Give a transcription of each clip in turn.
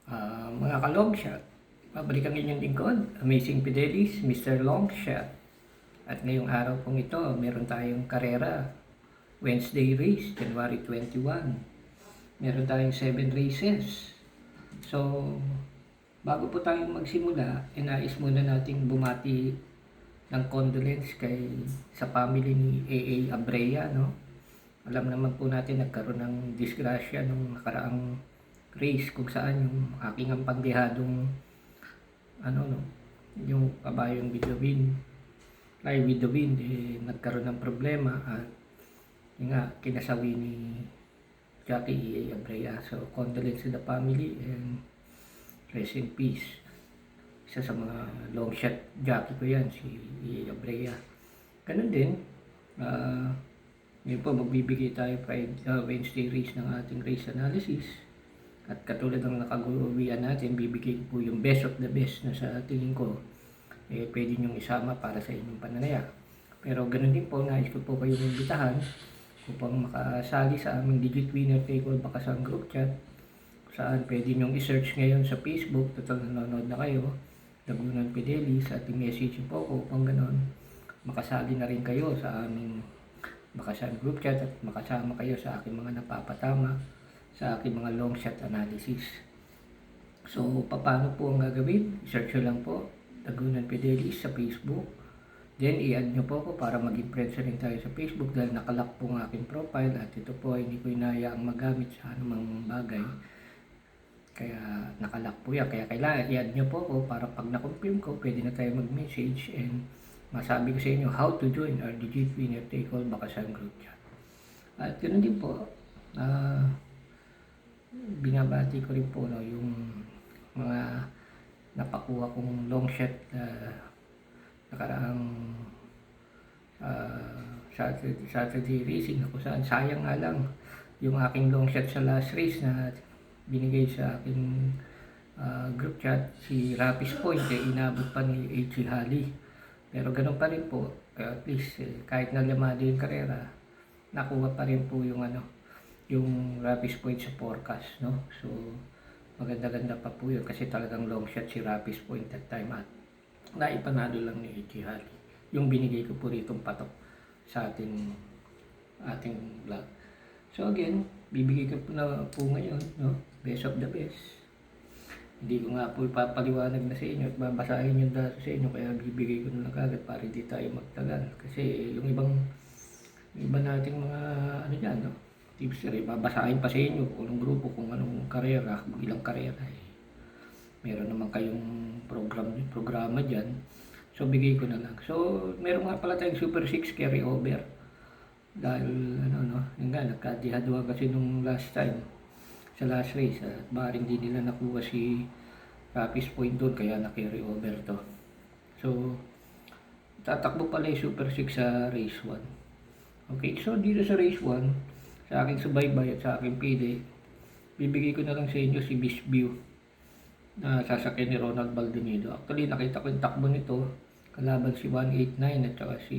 Mga ka-longshot, pabalik ang inyong lingkod, Amazing Fidelis, Mr. Longshot. At ngayong araw pong ito, meron tayong karera, Wednesday race, January 21. Meron tayong 7 races. So, bago po tayong magsimula, nais muna nating bumati ng condolence sa family ni A.A. Abrea, no? Alam naman po natin nagkaroon ng disgrasya nung nakaraang race kung saan yung aking ampandihadong yung kabayong with the wind nagkaroon ng problema at yung nga kinasawi ni Jackie A. Abrea. So condolence to the family and rest in peace. Isa sa mga long shot jockey ko yan, si A. Abrea. Ganun din, ngayon po magbibigay tayo Wednesday race ng ating race analysis. At katulad ng nakagawian natin, bibigay po yung best of the best na sa tingin ko, pwede nyong isama para sa inyong pananaya. Pero ganoon din po, nais ko po kayong imbitahan upang makasali sa aming Digit Winner Take All Bakasan Group Chat, saan pwede nyong i-search ngayon sa Facebook, total nanonood na kayo, Lagunan Fidelis, at i-message po ko upang ganoon, makasali na rin kayo sa aming Bakasan Group Chat at makasama kayo sa aking mga napapatama sa aking mga long shot analysis. So, paano po ang gagawin? I-search nyo lang po, Lagunan Fidelis sa Facebook. Then, i-add nyo po ako para maging friends rin tayo sa Facebook dahil nakalock po ang aking profile at ito po ay hindi ko inayaang magamit sa anumang bagay. Kaya nakalock po yan. Kaya kailangan i-add nyo po ako para pag na-confirm ko, pwede na tayo mag-message and masabi ko sa inyo how to join our Digit Winner Take All Bakasan Group Chat. At ganoon din po, binabati ko rin po yung mga napakuha kong long shot nakaraang Saturday racing ako saan. Sayang nga lang yung aking long shot sa last race na binigay sa aking group chat, si Rapis Point, inabot pa ni H. Halley. Pero ganun pa rin po, at least kahit na lamado yung karera, nakuha pa rin po yung Rapis Point sa forecast, no? So, maganda-ganda pa po yun kasi talagang long shot si Rapis Point that time at naipanalo lang ni H. Halley. Yung binigay ko po ritong patok sa ating vlog. So again, bibigay ko po na po ngayon, no? Best of the best. Hindi ko nga po ipapaliwanag na sa inyo at babasahin yung data sa inyo kaya bibigay ko na lang agad para hindi tayo magtagal. Kasi yung iba nating mga dyan, no? Tips rin, babasahin pa sa inyo kung anong grupo, kung anong karera, kung ilang karera. Meron naman kayong programa dyan. So, bigay ko na lang. So, meron nga pala tayong Super 6 carry over. Dahil, yun nga, nagkadihaduhan kasi nung last time, sa last race. At baring di nila nakuha si Rapis Point doon, kaya na-carry over to. So, tatakbo pala yung Super 6 sa race 1. Okay, so dito sa race 1, sa aking subaybay at sa aking pili, bibigay ko na lang sa inyo si Bisview na sasakyan ni Ronald Baldonido. Actually, nakita ko yung takbo nito, kalaban si 189 at saka si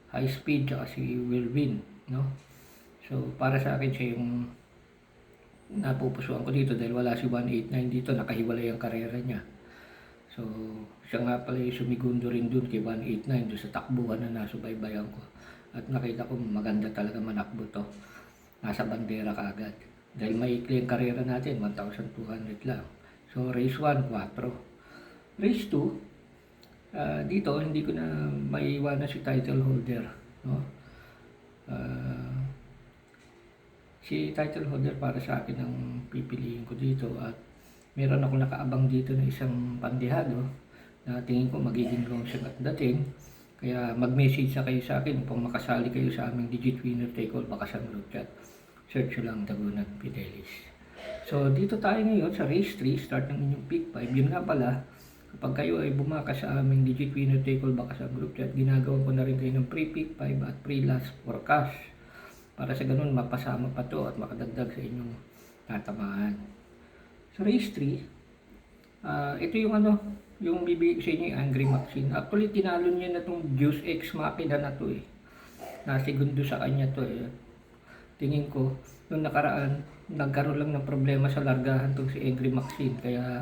High Speed at si Whirlwind, no? So, para sa akin siya yung napupusuan ko dito dahil wala si 189 dito, nakahiwalay ang karera niya. So, siya nga pala yung sumigundo rin dun kay 189 doon sa takbuhan na nasubaybayan ko. At nakita ko maganda talaga manakbo to. Nasa bandera kaagad. Dahil maikli ang karera natin, 1,200 lang. So, race 1, 4. Race 2, dito hindi ko na maiiwanan si title holder. No? Si title holder para sa akin ang pipiliin ko dito. At meron ako nakaabang dito na isang pandihado na tingin ko magiging long shot at dating. Kaya mag-message na kayo sa akin upang makasali kayo sa aming Digit Winner Take All Bakasan Group Chat. Search lang Lagunan Fidelis. So dito tayo ngayon sa race 3, start ng inyong pick 5. Yun nga pala, kapag kayo ay bumakas sa aming Digit Winner Take All Bakasan Group Chat, ginagawa ko na rin kayo ng pre-pick 5 at pre-last forecast. Para sa ganun, mapasama pa to at makadagdag sa inyong tatamaan. Sa race 3, ito yung bibigay ko sa inyo yung Angry Maxine. Actually, tinalo niya na itong Deus Ex Machina na to eh. Nasigundo sa kanya to eh. Tingin ko, nung nakaraan, nagkaroon lang ng problema sa largahan tong si Angry Maxine, kaya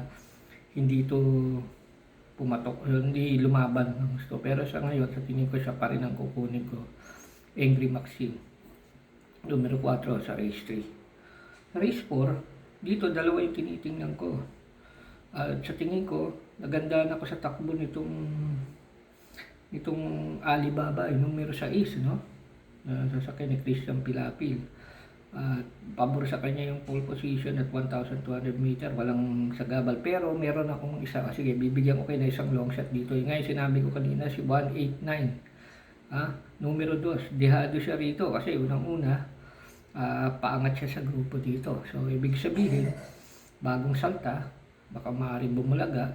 hindi to pumatok, hindi lumaban ng gusto. Pero sa ngayon, sa tingin ko siya pa rin ang kukunin ko, Angry Maxine. Numero 4 sa race 3. Sa race 4, dito dalawa yung tinitingnan ko. At sa tingin ko, naganda ako sa takbo nitong Alibaba, yung numero 6, no? Sasakyan ni Christian Pilapil. Pabor sa kanya yung pole position at 1,200 meter, walang sagabal. Pero meron akong isa, sige, bibigyan ko kayo na isang long shot dito. Yung ngayon, sinabi ko kanina, si 189. Numero 2, dehado siya rito kasi unang-una, paangat siya sa grupo dito. So, ibig sabihin, bagong salta, baka maaaring bumulaga.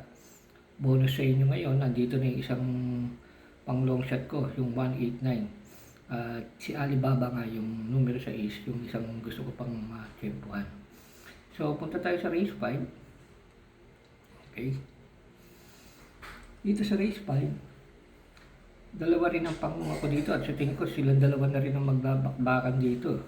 Bonus sa inyo ngayon, nandito na yung isang pang long shot ko, yung 189. Si Alibaba nga yung numero 6, yung isang gusto ko pang tempuhan. So, punta tayo sa race 5. Okay. Dito sa race 5, dalawa rin ang pangunga ko dito at sa tingin ko silang dalawa na rin ang magbabakbakan dito.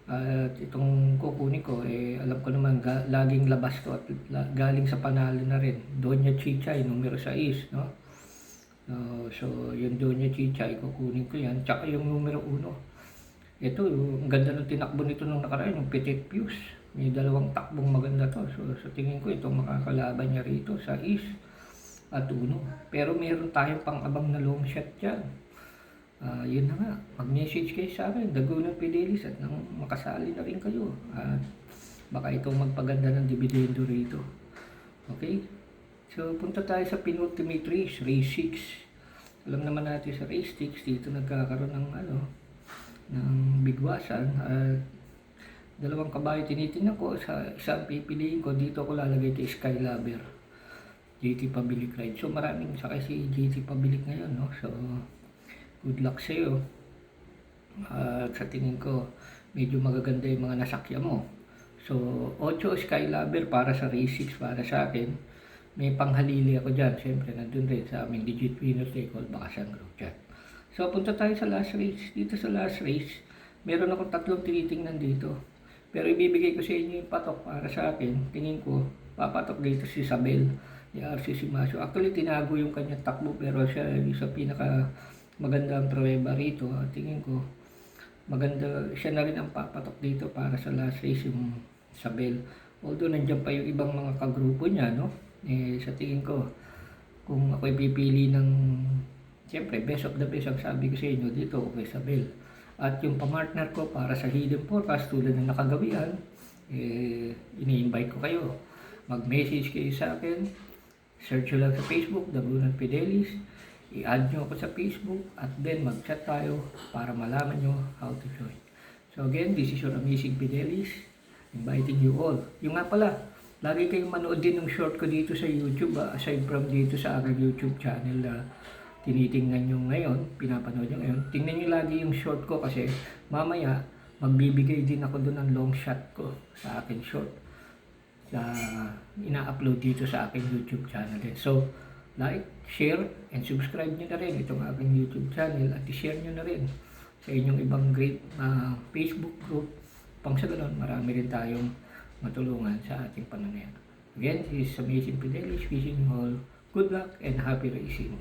At itong kukunin ko, alam ko naman laging labas to at galing sa panalo na rin. Doña Chichay, numero 6, no? So, yung Doña Chichay, kukunin ko yan. Tsaka yung numero 1. Ito, ang ganda ng tinakbo nito nung nakaraan, yung Petit Pius. May dalawang takbong maganda to. So, sa tingin ko, itong makakalaban niya rito sa 6 at 1. Pero meron tayong pang-abang na long shot dyan. Yun na nga, mag-message kayo sa akin, Dagunan Fidelis, at nang makasali na rin kayo. Baka ito magpaganda ng dividendo rito. Okay? So, punta tayo sa penultimate race, race 6. Alam naman natin sa race 6, dito nagkakaroon ng bigwasan. Dalawang kabayo tinitingnan ko, sa isang pipiliin ko, dito ako lalagay kay Skylover, JT Pabilik Ride. So, maraming sakay si JT Pabilik ngayon, no? So, good luck sa iyo. Sa tingin ko, medyo magaganda yung mga nasakya mo. So, 8 Skylover para sa race 6 para sa akin. May panghalili ako dyan. Siyempre, nandun rin sa aming Digit Winner Take All Bakasan Group Chat. So, punta tayo sa last race. Dito sa last race, meron akong 3 tinitingnan dito. Pero ibibigay ko sa inyo yung patok para sa akin. Tingin ko, papatok dito si Isabel, ni RC Simasio. Actually, tinago yung kanyang takbo, pero siya yung sa pinaka magandang pruweba rito. Tingin ko, maganda, siya na rin ang papatok dito para sa last race, yung Isabel. Although, nandiyan pa yung ibang mga kagrupo niya, no? Sa tingin ko, kung ako'y pipili ng, siyempre, best of the best ang sabi ko sa inyo dito, okay, Isabel. At yung pamartner ko para sa Hidden Forecast, tulad ng nakagawian, ini-invite ko kayo. Mag-message kayo sa akin, search nyo lang sa Facebook, Dagunan Fidelis, i-add nyo ako sa Facebook, at then mag-chat tayo para malaman nyo how to join. So again, this is your amazing Fidelis, inviting you all. Yung nga pala, lagi kayong manood din ng short ko dito sa YouTube, aside from dito sa aking YouTube channel na tinitingnan nyo ngayon, pinapanood nyo ngayon. Tingnan nyo lagi yung short ko kasi mamaya magbibigay din ako doon ng long shot ko sa aking short na ina-upload dito sa aking YouTube channel. So, like, share, and subscribe nyo na rin itong aking YouTube channel at i-share nyo na rin sa inyong ibang great Facebook group. Pang sa ganun, marami rin tayong matulungan sa ating pananayan. Again, this is Amazing Fidelis, wishing you all good luck and happy racing.